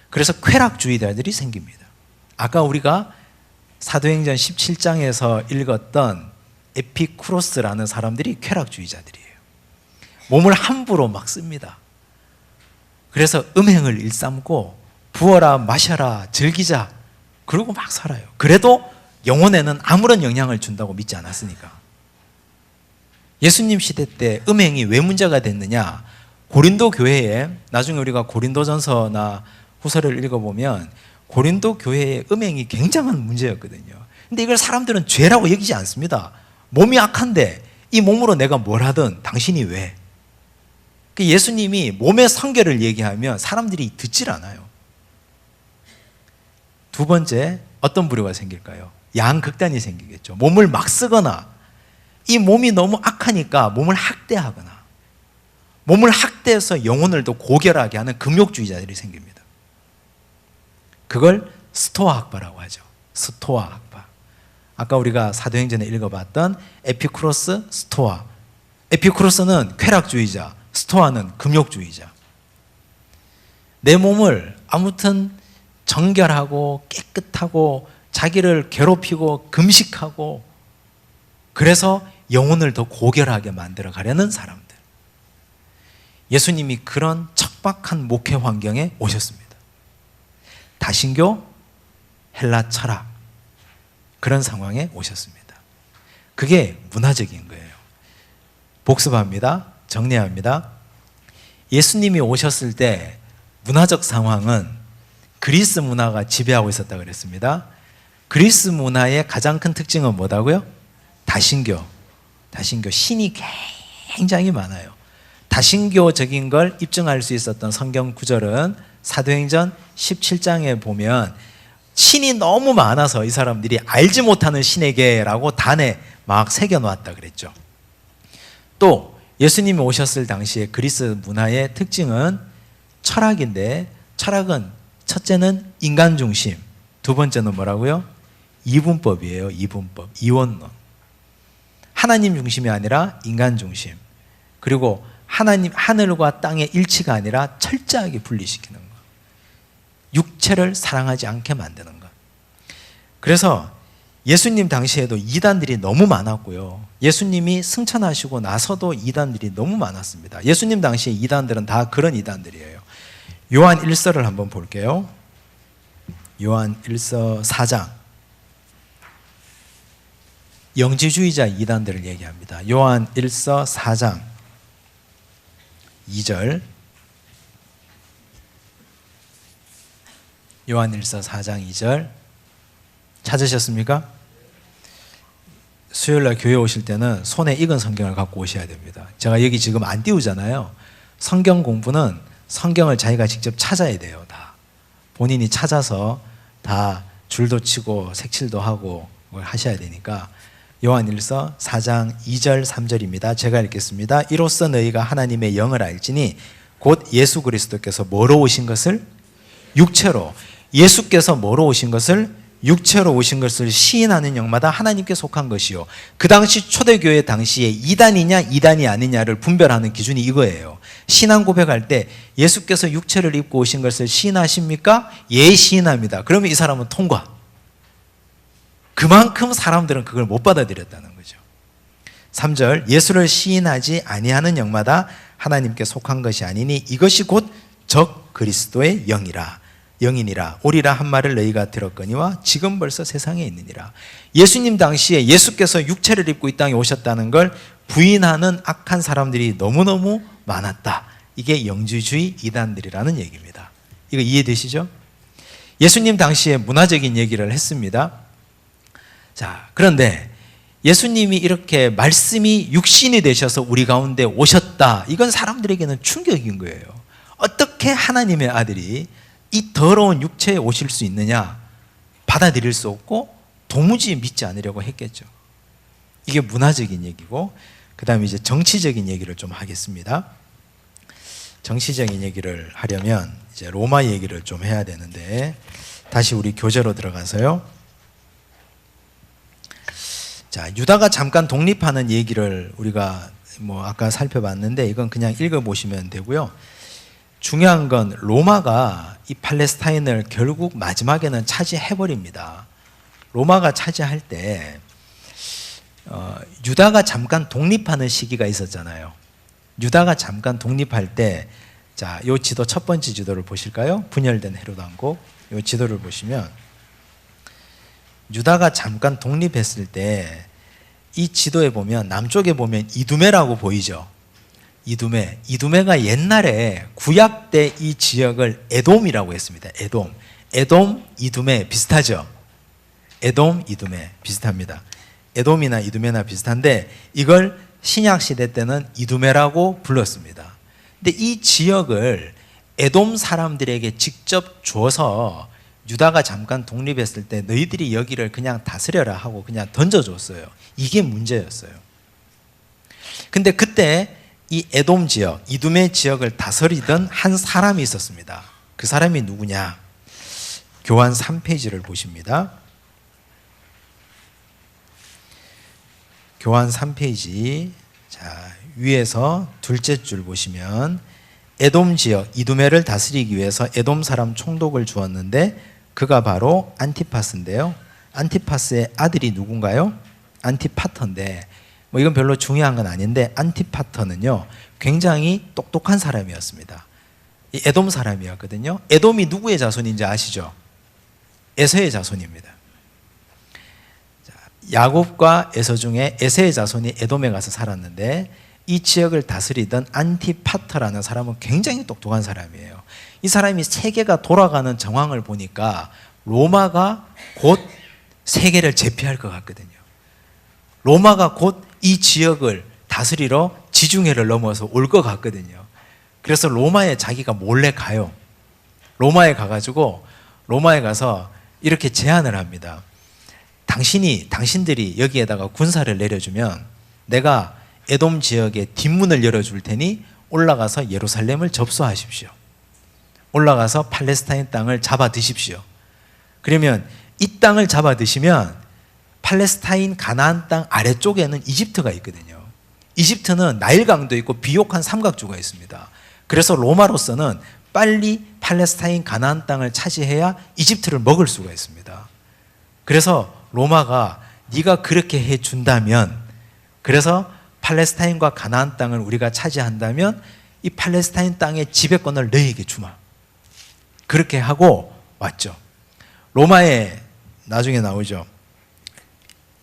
그래서 쾌락주의자들이 생깁니다. 아까 우리가 사도행전 17장에서 읽었던 에피쿠로스라는 사람들이 쾌락주의자들이에요. 몸을 함부로 막 씁니다. 그래서 음행을 일삼고 부어라 마셔라 즐기자 그러고 막 살아요. 그래도 영혼에는 아무런 영향을 준다고 믿지 않았으니까. 예수님 시대 때 음행이 왜 문제가 됐느냐, 고린도 교회에, 나중에 우리가 고린도전서나 후서를 읽어보면 고린도 교회의 음행이 굉장한 문제였거든요. 근데 이걸 사람들은 죄라고 여기지 않습니다. 몸이 악한데 이 몸으로 내가 뭘 하든 당신이 왜? 예수님이 몸의 성결을 얘기하면 사람들이 듣질 않아요. 두 번째, 어떤 부류가 생길까요? 양극단이 생기겠죠. 몸을 막 쓰거나 이 몸이 너무 악하니까 몸을 학대하거나 몸을 학대해서 영혼을 더 고결하게 하는 금욕주의자들이 생깁니다. 그걸 스토아 학파라고 하죠. 스토아 학파. 아까 우리가 사도행전에 읽어봤던 에피쿠로스, 스토아. 에피쿠로스는 쾌락주의자, 스토아는 금욕주의자. 내 몸을 아무튼 정결하고 깨끗하고 자기를 괴롭히고 금식하고 그래서 영혼을 더 고결하게 만들어 가려는 사람들. 예수님이 그런 척박한 목회 환경에 오셨습니다. 다신교, 헬라 철학 그런 상황에 오셨습니다. 그게 문화적인 거예요. 복습합니다. 정리합니다. 예수님이 오셨을 때 문화적 상황은 그리스 문화가 지배하고 있었다고 그랬습니다. 그리스 문화의 가장 큰 특징은 뭐다고요? 다신교. 신이 굉장히 많아요. 다신교적인 걸 입증할 수 있었던 성경 구절은 사도행전 17장에 보면 신이 너무 많아서 이 사람들이 알지 못하는 신에게라고 단에 막 새겨놓았다 그랬죠. 또 예수님이 오셨을 당시에 그리스 문화의 특징은 철학인데, 철학은 첫째는 인간 중심, 두 번째는 뭐라고요? 이분법이에요. 이분법, 이원론. 하나님 중심이 아니라 인간 중심. 그리고 하나님, 하늘과 땅의 일치가 아니라 철저하게 분리시키는 것. 육체를 사랑하지 않게 만드는 것. 그래서 예수님 당시에도 이단들이 너무 많았고요. 예수님이 승천하시고 나서도 이단들이 너무 많았습니다. 예수님 당시에 이단들은 다 그런 이단들이에요. 요한 1서를 한번 볼게요. 요한 1서 4장. 영지주의자 이단들을 얘기합니다. 요한 1서 4장 2절. 요한 1서 4장 2절 찾으셨습니까? 수요일날 교회 오실 때는 손에 익은 성경을 갖고 오셔야 됩니다. 제가 여기 지금 안 띄우잖아요. 성경 공부는 성경을 자기가 직접 찾아야 돼요. 다 본인이 찾아서 다 줄도 치고 색칠도 하고 그걸 하셔야 되니까. 요한 1서 4장 2절 3절입니다. 제가 읽겠습니다. 이로써 너희가 하나님의 영을 알지니 곧 예수 그리스도께서 뭐로 오신 것을? 육체로. 예수께서 뭐로 오신 것을? 육체로 오신 것을 시인하는 영마다 하나님께 속한 것이요. 그 당시 초대교회 당시에 이단이냐 이단이 아니냐를 분별하는 기준이 이거예요. 신앙 고백할 때 예수께서 육체를 입고 오신 것을 시인하십니까? 예, 시인합니다. 그러면 이 사람은 통과. 그만큼 사람들은 그걸 못 받아들였다는 거죠. 3절 예수를 시인하지 아니하는 영마다 하나님께 속한 것이 아니니 이것이 곧 적 그리스도의 영이니라 오리라 한 말을 너희가 들었거니와 지금 벌써 세상에 있느니라. 예수님 당시에 예수께서 육체를 입고 이 땅에 오셨다는 걸 부인하는 악한 사람들이 너무너무 많았다. 이게 영지주의 이단들이라는 얘기입니다. 이거 이해되시죠? 예수님 당시에 문화적인 얘기를 했습니다. 자, 그런데 예수님이 이렇게 말씀이 육신이 되셔서 우리 가운데 오셨다. 이건 사람들에게는 충격인 거예요. 어떻게 하나님의 아들이 이 더러운 육체에 오실 수 있느냐? 받아들일 수 없고 도무지 믿지 않으려고 했겠죠. 이게 문화적인 얘기고, 그 다음에 이제 정치적인 얘기를 좀 하겠습니다. 정치적인 얘기를 하려면 이제 로마 얘기를 좀 해야 되는데, 다시 우리 교재로 들어가서요. 자, 유다가 잠깐 독립하는 얘기를 우리가 뭐 아까 살펴봤는데 이건 그냥 읽어보시면 되고요. 중요한 건 로마가 이 팔레스타인을 결국 마지막에는 차지해버립니다. 로마가 차지할 때 유다가 잠깐 독립하는 시기가 있었잖아요. 유다가 잠깐 독립할 때, 자, 요 지도 첫 번째 지도를 보실까요? 분열된 헤롯 왕국. 요 지도를 보시면 유다가 잠깐 독립했을 때 이 지도에 보면 남쪽에 보면 이두메라고 보이죠. 이두메가 옛날에 구약 때 이 지역을 에돔이라고 했습니다. 에돔, 이두메 비슷하죠. 에돔, 이두메 비슷합니다. 에돔이나 이두메나 비슷한데 이걸 신약 시대 때는 이두메라고 불렀습니다. 근데 이 지역을 에돔 사람들에게 직접 줘서 유다가 잠깐 독립했을 때 너희들이 여기를 그냥 다스려라 하고 그냥 던져줬어요. 이게 문제였어요. 근데 그때 이 에돔 지역, 이두메 지역을 다스리던 한 사람이 있었습니다. 그 사람이 누구냐? 교환 3페이지를 보십니다. 교환 3페이지, 자, 위에서 둘째 줄 보시면 에돔 지역 이두메를 다스리기 위해서 에돔 사람 총독을 주었는데 그가 바로 안티파스인데요. 안티파스의 아들이 누군가요? 안티파터인데 뭐 이건 별로 중요한 건 아닌데 안티파터는요 굉장히 똑똑한 사람이었습니다. 이 에돔 사람이었거든요. 에돔이 누구의 자손인지 아시죠? 에서의 자손입니다. 야곱과 에서 중에 에서의 자손이 에돔에 가서 살았는데 이 지역을 다스리던 안티파터라는 사람은 굉장히 똑똑한 사람이에요. 이 사람이 세계가 돌아가는 정황을 보니까 로마가 곧 세계를 제패할 것 같거든요. 로마가 곧 이 지역을 다스리러 지중해를 넘어서 올 것 같거든요. 그래서 로마에 자기가 몰래 가요. 로마에 가서 이렇게 제안을 합니다. 당신들이 여기에다가 군사를 내려주면 내가 에돔 지역의 뒷문을 열어줄 테니 올라가서 예루살렘을 접수하십시오. 올라가서 팔레스타인 땅을 잡아 드십시오. 그러면 이 땅을 잡아 드시면 팔레스타인 가나안 땅 아래쪽에는 이집트가 있거든요. 이집트는 나일강도 있고 비옥한 삼각주가 있습니다. 그래서 로마로서는 빨리 팔레스타인 가나안 땅을 차지해야 이집트를 먹을 수가 있습니다. 그래서 로마가 네가 그렇게 해준다면, 그래서 팔레스타인과 가나안 땅을 우리가 차지한다면 이 팔레스타인 땅의 지배권을 너희에게 주마. 그렇게 하고 왔죠. 로마에 나중에 나오죠.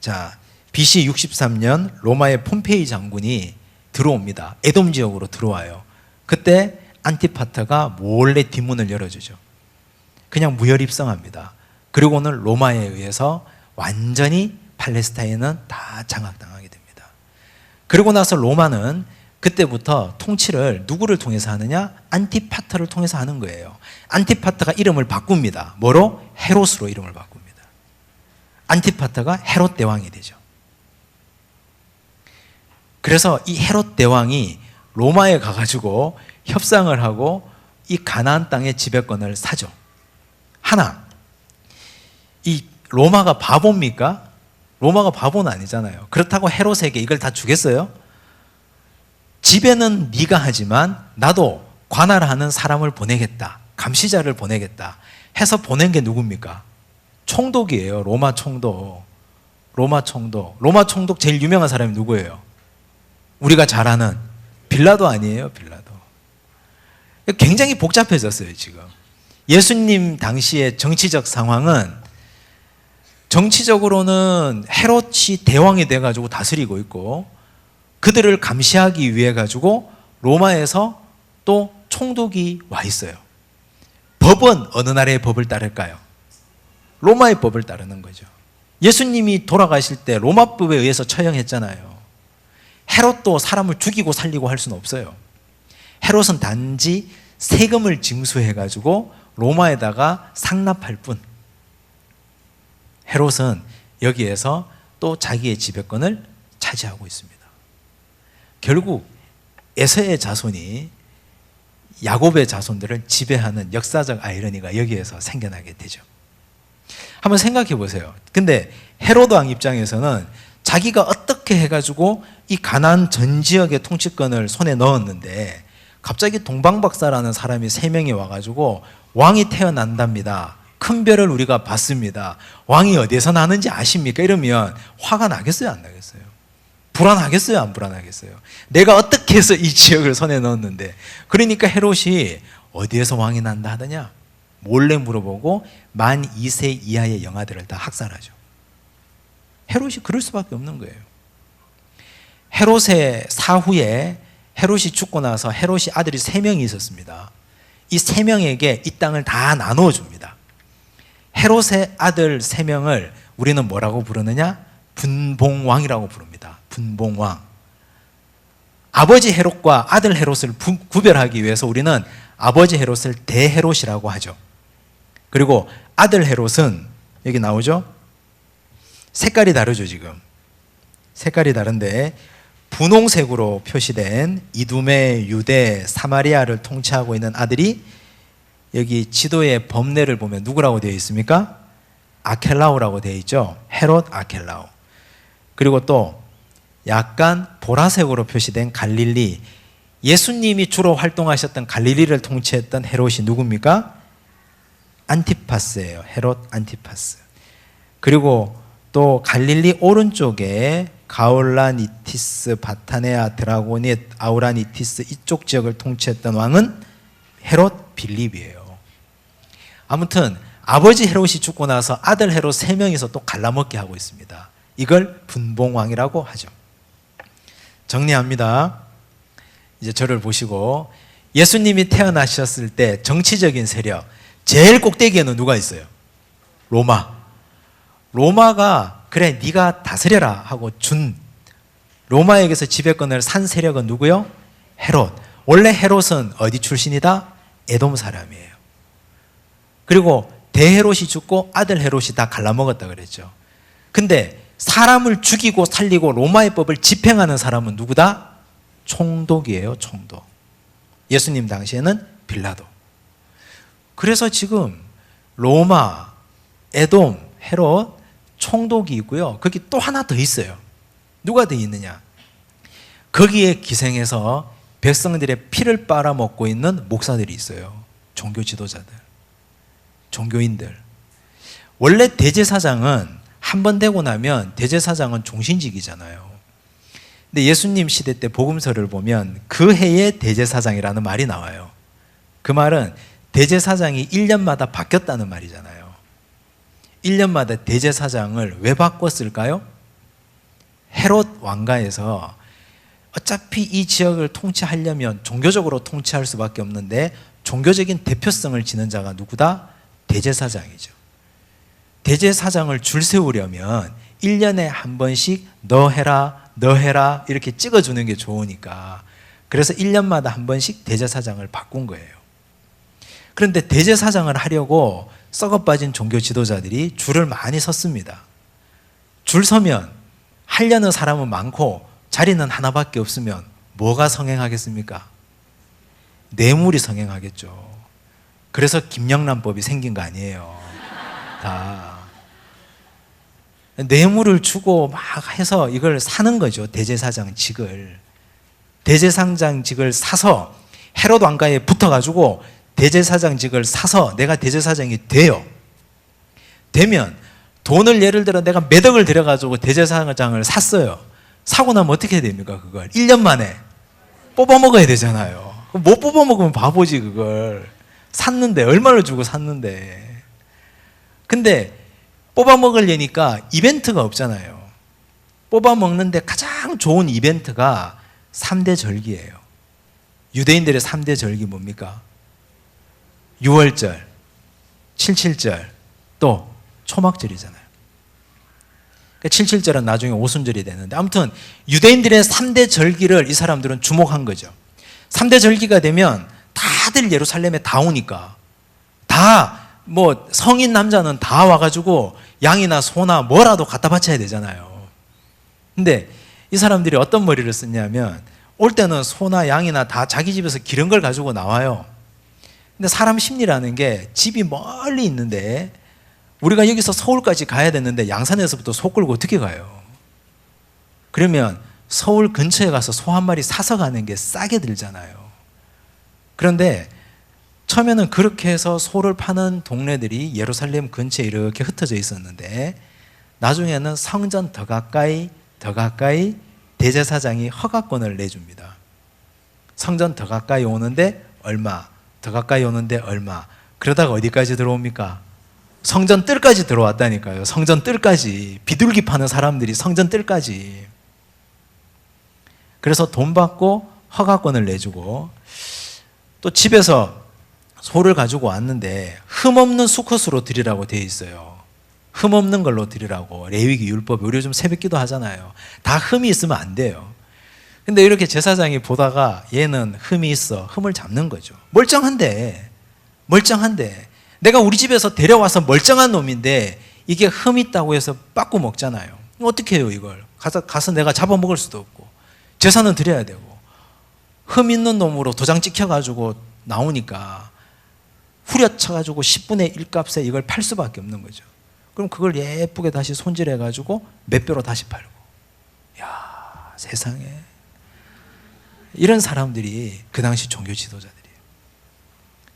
자, BC 63년 로마의 폼페이 장군이 들어옵니다. 에돔 지역으로 들어와요. 그때 안티파터가 몰래 뒷문을 열어주죠. 그냥 무혈입성합니다. 그리고는 로마에 의해서 완전히 팔레스타인은 다 장악당하게 됩니다. 그러고 나서 로마는 그때부터 통치를 누구를 통해서 하느냐? 안티파터를 통해서 하는 거예요. 안티파터가 이름을 바꿉니다. 뭐로? 헤롯으로 이름을 바꿉니다. 안티파터가 헤롯 대왕이 되죠. 그래서 이 헤롯 대왕이 로마에 가가지고 협상을 하고 이 가나안 땅의 지배권을 사죠. 하나, 이 로마가 바보입니까? 로마가 바보는 아니잖아요. 그렇다고 헤롯에게 이걸 다 주겠어요? 지배는 네가 하지만 나도 관할하는 사람을 보내겠다. 감시자를 보내겠다. 해서 보낸 게 누굽니까? 총독이에요. 로마 총독. 로마 총독 제일 유명한 사람이 누구예요? 우리가 잘 아는 빌라도 아니에요? 빌라도. 굉장히 복잡해졌어요, 지금. 예수님 당시의 정치적 상황은 정치적으로는 헤롯이 대왕이 돼가지고 다스리고 있고 그들을 감시하기 위해 가지고 로마에서 또 총독이 와 있어요. 법은 어느 나라의 법을 따를까요? 로마의 법을 따르는 거죠. 예수님이 돌아가실 때 로마법에 의해서 처형했잖아요. 헤롯도 사람을 죽이고 살리고 할 수는 없어요. 헤롯은 단지 세금을 징수해 가지고 로마에다가 상납할 뿐. 헤롯은 여기에서 또 자기의 지배권을 차지하고 있습니다. 결국 에서의 자손이 야곱의 자손들을 지배하는 역사적 아이러니가 여기에서 생겨나게 되죠. 한번 생각해 보세요. 근데 헤롯 왕 입장에서는 자기가 어떻게 해가지고 이 가나안 전 지역의 통치권을 손에 넣었는데 갑자기 동방박사라는 사람이 3명이 와가지고 왕이 태어난답니다. 큰 별을 우리가 봤습니다. 왕이 어디에서 나는지 아십니까? 이러면 화가 나겠어요, 안 나겠어요? 불안하겠어요, 안 불안하겠어요? 내가 어떻게 해서 이 지역을 손에 넣었는데. 그러니까 헤롯이 어디에서 왕이 난다 하더냐? 몰래 물어보고 만 2세 이하의 영아들을 다 학살하죠. 헤롯이 그럴 수밖에 없는 거예요. 헤롯의 사후에 헤롯이 죽고 나서 헤롯이 아들이 3명이 있었습니다. 이 3명에게 이 땅을 다 나누어 줍니다. 헤롯의 아들 3명을 우리는 뭐라고 부르느냐? 분봉왕이라고 부릅니다. 분봉왕. 아버지 헤롯과 아들 헤롯을 구별하기 위해서 우리는 아버지 헤롯을 대헤롯이라고 하죠. 그리고 아들 헤롯은 여기 나오죠? 색깔이 다르죠, 지금. 색깔이 다른데 분홍색으로 표시된 이두메, 유대, 사마리아를 통치하고 있는 아들이 여기 지도의 범례를 보면 누구라고 되어 있습니까? 아켈라오라고 되어 있죠. 헤롯 아켈라오. 그리고 또 약간 보라색으로 표시된 갈릴리, 예수님이 주로 활동하셨던 갈릴리를 통치했던 헤롯이 누굽니까? 안티파스예요. 헤롯 안티파스. 그리고 또 갈릴리 오른쪽에 가올라니티스, 바타네아, 드라고닛, 아우라니티스 이쪽 지역을 통치했던 왕은 헤롯 빌립이에요. 아무튼 아버지 헤롯이 죽고 나서 아들 헤롯 3명이서 또 갈라먹게 하고 있습니다. 이걸 분봉왕이라고 하죠. 정리합니다. 이제 저를 보시고 예수님이 태어나셨을 때 정치적인 세력 제일 꼭대기에는 누가 있어요? 로마가 그래 네가 다스려라 하고 준 로마에게서 지배권을 산 세력은 누구요? 헤롯. 원래 헤롯은 어디 출신이다? 에돔 사람이에요. 그리고 대헤롯이 죽고 아들 헤롯이 다 갈라먹었다 그랬죠. 근데 사람을 죽이고 살리고 로마의 법을 집행하는 사람은 누구다? 총독이에요. 총독. 예수님 당시에는 빌라도. 그래서 지금 로마, 에돔, 헤롯 총독이 있고요. 거기 또 하나 더 있어요. 누가 더 있느냐? 거기에 기생해서 백성들의 피를 빨아먹고 있는 목사들이 있어요. 종교 지도자들, 종교인들. 원래 대제사장은 한 번 되고 나면 대제사장은 종신직이잖아요. 근데 예수님 시대 때 복음서를 보면 그 해의 대제사장이라는 말이 나와요. 그 말은 대제사장이 1년마다 바뀌었다는 말이잖아요. 1년마다 대제사장을 왜 바꿨을까요? 헤롯 왕가에서 어차피 이 지역을 통치하려면 종교적으로 통치할 수밖에 없는데 종교적인 대표성을 지닌 자가 누구다? 대제사장이죠. 대제사장을 줄 세우려면 1년에 한 번씩 너 해라 이렇게 찍어주는 게 좋으니까 그래서 1년마다 한 번씩 대제사장을 바꾼 거예요. 그런데 대제사장을 하려고 썩어빠진 종교 지도자들이 줄을 많이 섰습니다. 줄 서면 하려는 사람은 많고 자리는 하나밖에 없으면 뭐가 성행하겠습니까? 뇌물이 성행하겠죠. 그래서 김영란법이 생긴 거 아니에요. 다 뇌물을 주고 막 해서 이걸 사는 거죠. 대제사장직을. 대제사장직을 사서 헤롯 왕가에 붙어가지고 대제사장직을 사서 내가 대제사장이 돼요. 되면 돈을 예를 들어 내가 몇 억을 들여가지고 대제사장을 샀어요. 사고 나면 어떻게 됩니까? 그걸 1년 만에 뽑아먹어야 되잖아요. 못 뽑아먹으면 바보지. 그걸 샀는데 얼마를 주고 샀는데. 근데 뽑아먹으려니까 이벤트가 없잖아요. 뽑아먹는데 가장 좋은 이벤트가 3대 절기예요. 유대인들의 3대 절기 뭡니까? 6월절, 7.7절, 또 초막절이잖아요. 그러니까 7.7절은 나중에 오순절이 되는데 아무튼 유대인들의 3대 절기를 이 사람들은 주목한 거죠. 3대 절기가 되면 다들 예루살렘에 다 오니까 다 뭐 성인 남자는 다 와가지고 양이나 소나 뭐라도 갖다 바쳐야 되잖아요. 근데 이 사람들이 어떤 머리를 쓰냐면 올 때는 소나 양이나 다 자기 집에서 기른 걸 가지고 나와요. 근데 사람 심리라는 게 집이 멀리 있는데 우리가 여기서 서울까지 가야 되는데 양산에서부터 소 끌고 어떻게 가요? 그러면 서울 근처에 가서 소 한 마리 사서 가는 게 싸게 들잖아요. 그런데 처음에는 그렇게 해서 소를 파는 동네들이 예루살렘 근처에 이렇게 흩어져 있었는데 나중에는 성전 더 가까이 대제사장이 허가권을 내줍니다. 성전 더 가까이 오는데 얼마, 더 가까이 오는데 얼마. 그러다가 어디까지 들어옵니까? 성전 뜰까지 들어왔다니까요. 성전 뜰까지. 비둘기 파는 사람들이 성전 뜰까지. 그래서 돈 받고 허가권을 내주고, 또 집에서 소를 가지고 왔는데 흠없는 수컷으로 드리라고 되어 있어요. 흠없는 걸로 드리라고. 레위기 율법에. 우리 요즘 새벽기도 하잖아요. 다 흠이 있으면 안 돼요. 근데 이렇게 제사장이 보다가 얘는 흠이 있어. 흠을 잡는 거죠. 멀쩡한데 내가 우리 집에서 데려와서 멀쩡한 놈인데 이게 흠 있다고 해서 빠꾸 먹잖아요. 어떻게 해요 이걸? 가서 내가 잡아먹을 수도 없고 제사는 드려야 되고, 흠 있는 놈으로 도장 찍혀가지고 나오니까 후려쳐가지고 10분의 1 값에 이걸 팔 수밖에 없는 거죠. 그럼 그걸 예쁘게 다시 손질해가지고 몇 배로 다시 팔고. 야, 세상에. 이런 사람들이 그 당시 종교 지도자들이에요.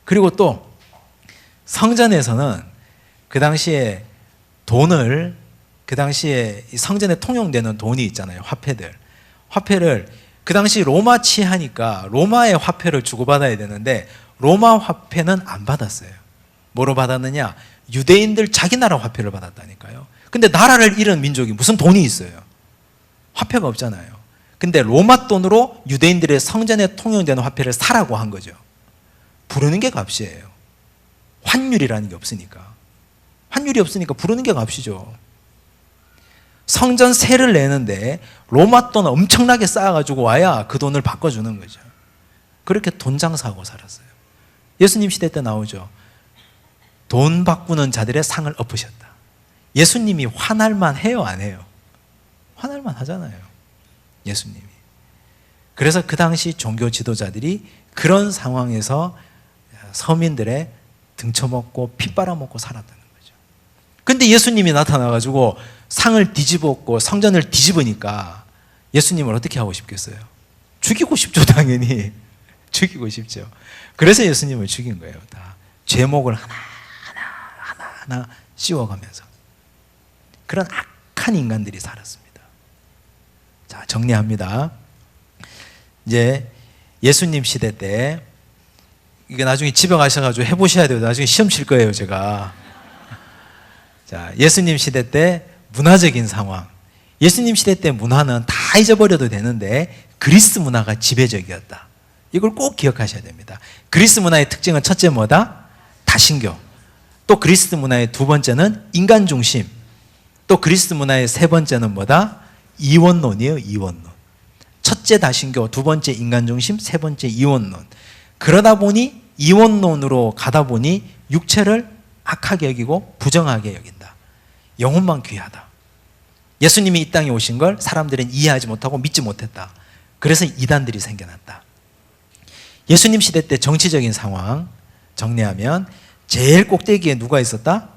그리고 또 성전에서는 그 당시에 돈을, 그 당시에 성전에 통용되는 돈이 있잖아요. 화폐를 그 당시 로마 치하니까 로마의 화폐를 주고받아야 되는데 로마 화폐는 안 받았어요. 뭐로 받았느냐? 유대인들 자기 나라 화폐를 받았다니까요. 근데 나라를 잃은 민족이 무슨 돈이 있어요? 화폐가 없잖아요. 근데 로마 돈으로 유대인들의 성전에 통용되는 화폐를 사라고 한 거죠. 부르는 게 값이에요. 환율이라는 게 없으니까. 환율이 없으니까 부르는 게 값이죠. 성전 세를 내는데 로마 돈 엄청나게 쌓아가지고 와야 그 돈을 바꿔주는 거죠. 그렇게 돈 장사하고 살았어요. 예수님 시대 때 나오죠. 돈 바꾸는 자들의 상을 엎으셨다. 예수님이 화날만 해요, 안 해요? 화날만 하잖아요. 예수님이. 그래서 그 당시 종교 지도자들이 그런 상황에서 서민들의 등쳐먹고 피 빨아먹고 살았다는 거죠. 근데 예수님이 나타나가지고 상을 뒤집었고 성전을 뒤집으니까 예수님을 어떻게 하고 싶겠어요? 죽이고 싶죠, 당연히. 죽이고 싶죠. 그래서 예수님을 죽인 거예요. 다 죄목을 하나 씌워가면서. 그런 악한 인간들이 살았습니다. 자, 정리합니다. 이제 예수님 시대 때, 이게 나중에 집에 가셔가지고 해보셔야 돼요. 나중에 시험 칠 거예요, 제가. 자, 예수님 시대 때 문화적인 상황. 예수님 시대 때 문화는 다 잊어버려도 되는데 그리스 문화가 지배적이었다. 이걸 꼭 기억하셔야 됩니다. 그리스 문화의 특징은 첫째 뭐다? 다신교. 또 그리스 문화의 두 번째는 인간 중심. 또 그리스 문화의 세 번째는 뭐다? 이원론이에요, 이원론. 첫째 다신교, 두 번째 인간 중심, 세 번째 이원론. 그러다 보니 이원론으로 가다 보니 육체를 악하게 여기고 부정하게 여긴다. 영혼만 귀하다. 예수님이 이 땅에 오신 걸 사람들은 이해하지 못하고 믿지 못했다. 그래서 이단들이 생겨났다. 예수님 시대 때 정치적인 상황 정리하면 제일 꼭대기에 누가 있었다?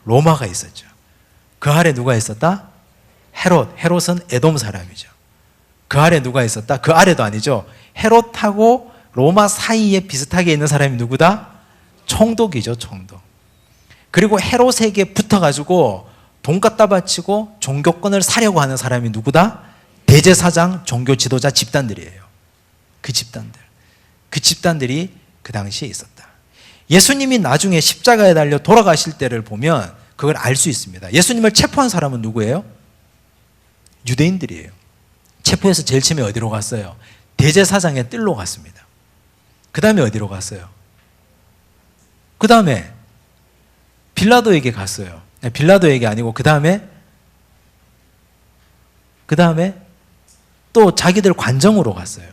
로마가 있었죠. 그 아래 누가 있었다? 헤롯은 에돔 사람이죠. 그 아래 누가 있었다? 그 아래도 아니죠. 헤롯하고 로마 사이에 비슷하게 있는 사람이 누구다? 총독이죠, 총독. 그리고 헤롯에게 붙어가지고 돈 갖다 바치고 종교권을 사려고 하는 사람이 누구다? 대제사장, 종교 지도자 집단들이에요. 그 집단들이 그 당시에 있었다. 예수님이 나중에 십자가에 달려 돌아가실 때를 보면 그걸 알 수 있습니다. 예수님을 체포한 사람은 누구예요? 유대인들이에요. 체포해서 제일 처음에 어디로 갔어요? 대제사장의 뜰로 갔습니다. 그 다음에 어디로 갔어요? 그 다음에 빌라도에게 갔어요. 빌라도에게 아니고 그 다음에 또 자기들 관정으로 갔어요.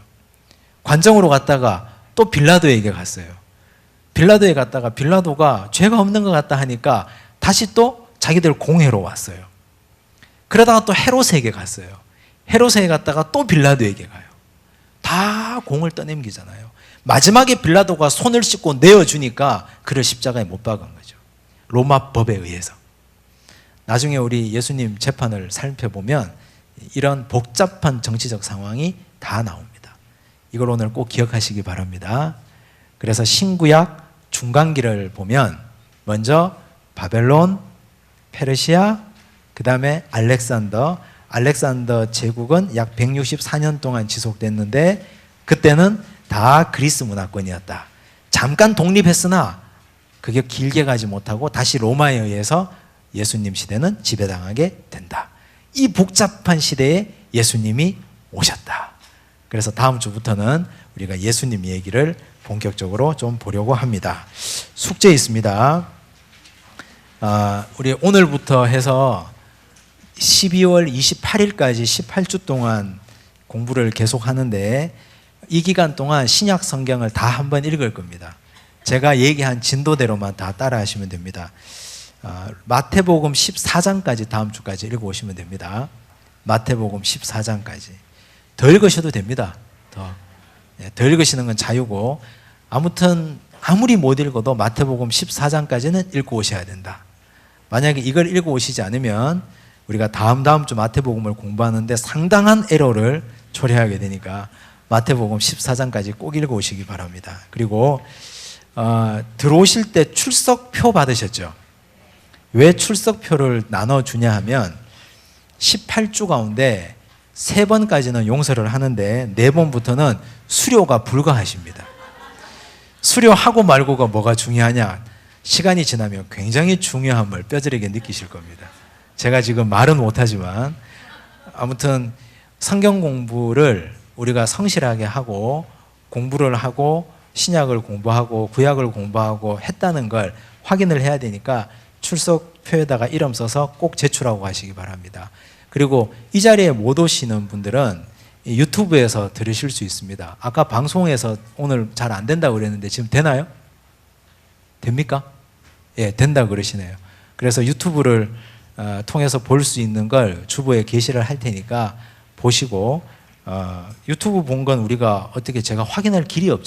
관정으로 갔다가 또 빌라도에게 갔어요. 빌라도에 갔다가 빌라도가 죄가 없는 것 같다 하니까 다시 또 자기들 공회로 왔어요. 그러다가 또 헤롯에게 갔어요. 헤롯에게 갔다가 또 빌라도에게 가요. 다 공을 떠넘기잖아요. 마지막에 빌라도가 손을 씻고 내어주니까 그를 십자가에 못 박은 거죠. 로마 법에 의해서. 나중에 우리 예수님 재판을 살펴보면 이런 복잡한 정치적 상황이 다 나옵니다. 이걸 오늘 꼭 기억하시기 바랍니다. 그래서 신구약 중간기를 보면 먼저 바벨론, 페르시아, 그 다음에 알렉산더 제국은 약 164년 동안 지속됐는데 그때는 다 그리스 문화권이었다. 잠깐 독립했으나 그게 길게 가지 못하고 다시 로마에 의해서 예수님 시대는 지배당하게 된다. 이 복잡한 시대에 예수님이 오셨다. 그래서 다음 주부터는 우리가 예수님 얘기를 본격적으로 좀 보려고 합니다. 숙제 있습니다. 우리 오늘부터 해서 12월 28일까지 18주 동안 공부를 계속 하는데 이 기간 동안 신약 성경을 다 한번 읽을 겁니다. 제가 얘기한 진도대로만 다 따라 하시면 됩니다. 마태복음 14장까지 다음 주까지 읽어오시면 됩니다. 마태복음 14장까지. 더 읽으셔도 됩니다. 더 읽으시는 건 자유고 아무튼 아무리 못 읽어도 마태복음 14장까지는 읽고 오셔야 된다. 만약에 이걸 읽어 오시지 않으면 우리가 다음 주 마태복음을 공부하는데 상당한 에러를 초래하게 되니까 마태복음 14장까지 꼭 읽어 오시기 바랍니다. 그리고 들어오실 때 출석표 받으셨죠? 왜 출석표를 나눠주냐 하면 18주 가운데 3번까지는 용서를 하는데 4번부터는 수료가 불가하십니다. 수료하고 말고가 뭐가 중요하냐? 시간이 지나면 굉장히 중요함을 뼈저리게 느끼실 겁니다. 제가 지금 말은 못하지만 아무튼 성경 공부를 우리가 성실하게 하고 공부를 하고 신약을 공부하고 구약을 공부하고 했다는 걸 확인을 해야 되니까 출석표에다가 이름 써서 꼭 제출하고 가시기 바랍니다. 그리고 이 자리에 못 오시는 분들은 유튜브에서 들으실 수 있습니다. 아까 방송에서 오늘 잘 안 된다고 그랬는데 지금 되나요? 됩니까? 예, 된다고 그러시네요. 그래서 유튜브를 통해서 볼 수 있는 걸 주보에 게시를 할 테니까 보시고 유튜브 본 건 우리가 어떻게 제가 확인할 길이 없잖아요.